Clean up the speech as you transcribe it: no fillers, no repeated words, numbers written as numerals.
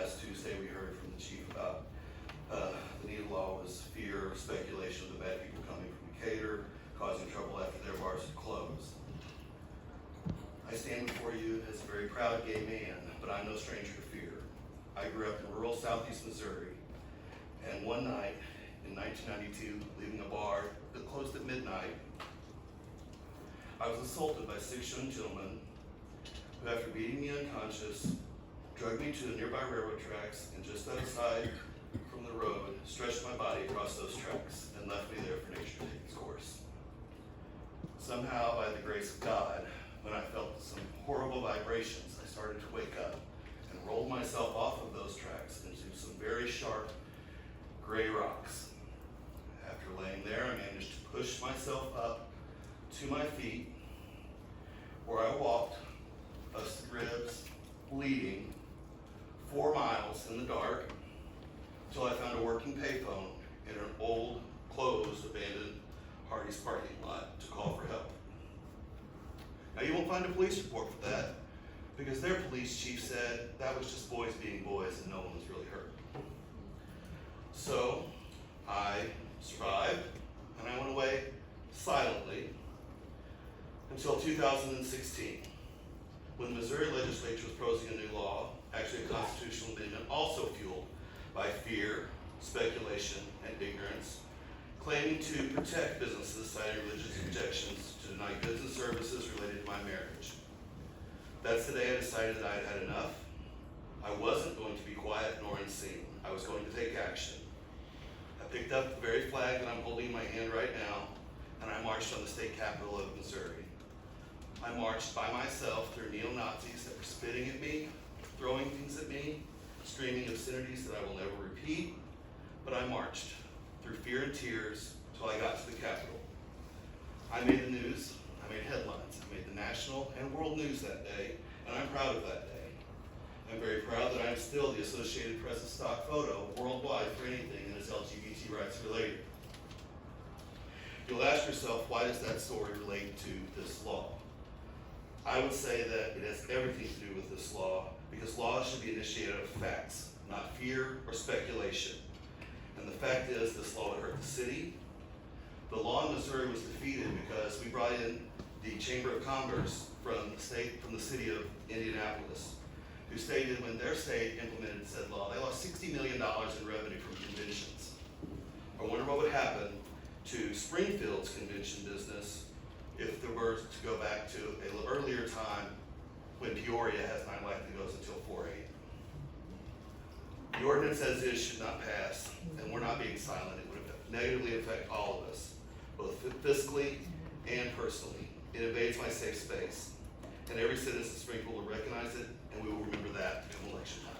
last Tuesday we heard from the chief about the new law was fear, speculation of the bad people coming from Decatur, causing trouble after their bars had closed. I stand before you as a very proud gay man, but I'm no stranger to fear. I grew up in rural southeast Missouri, and one night in 1992, leaving a bar that closed at midnight, I was assaulted by 6 young gentlemen who, after beating me unconscious, dragged me to the nearby railroad tracks and just outside from the road, stretched my body across those tracks and left me there for nature to take its course. Somehow, by the grace of God, when I felt some horrible vibrations, I started to wake up and rolled myself off of those tracks into some very sharp gray rocks. After laying there, I managed to push myself up to my feet, where I walked, busted ribs, bleeding, 4 miles in the dark, until I found a working payphone in an old, closed, abandoned Hardee's parking lot to call for help. Now, you won't find a police report for that, because their police chief said that was just boys being boys and no one was really hurt. So I survived, and I went away silently until 2016, when the Missouri legislature was proposing a new law, actually a constitutional amendment, also fueled by fear, speculation, and ignorance, claiming to protect businesses citing religious objections to deny goods and services related to my marriage. That's the day I decided that I had had enough. I wasn't going to be quiet nor unseen. I was going to take action. I picked up the very flag that I'm holding in my hand right now, and I marched on the state capitol of Missouri. I marched by myself through neo-Nazis that were spitting at me, throwing things at me, screaming obscenities that I will never repeat, but I marched through fear and tears till I got to the Capitol. I made the news, I made headlines, I made the national and world news that day, and I'm proud of that day. I'm very proud that I'm still the Associated Press's stock photo worldwide for anything that is LGBT rights related. You'll ask yourself, why does that story relate to this law? I would say that it has everything to do with this law, because laws should be initiated out of facts, not fear or speculation. And the fact is, this law would hurt the city. The law in Missouri was defeated because we brought in the Chamber of Commerce from the city of Indianapolis, who stated when their state implemented said law, they lost $60 million in revenue from conventions. I wonder what would happen to Springfield's convention business if there were to go back to an earlier time when Peoria has nightlife that goes until 4 a.m. The ordinance as is should not pass, and we're not being silent. It would negatively affect all of us, both fiscally and personally. It invades my safe space, and every citizen of Springfield will recognize it, and we will remember that in election time.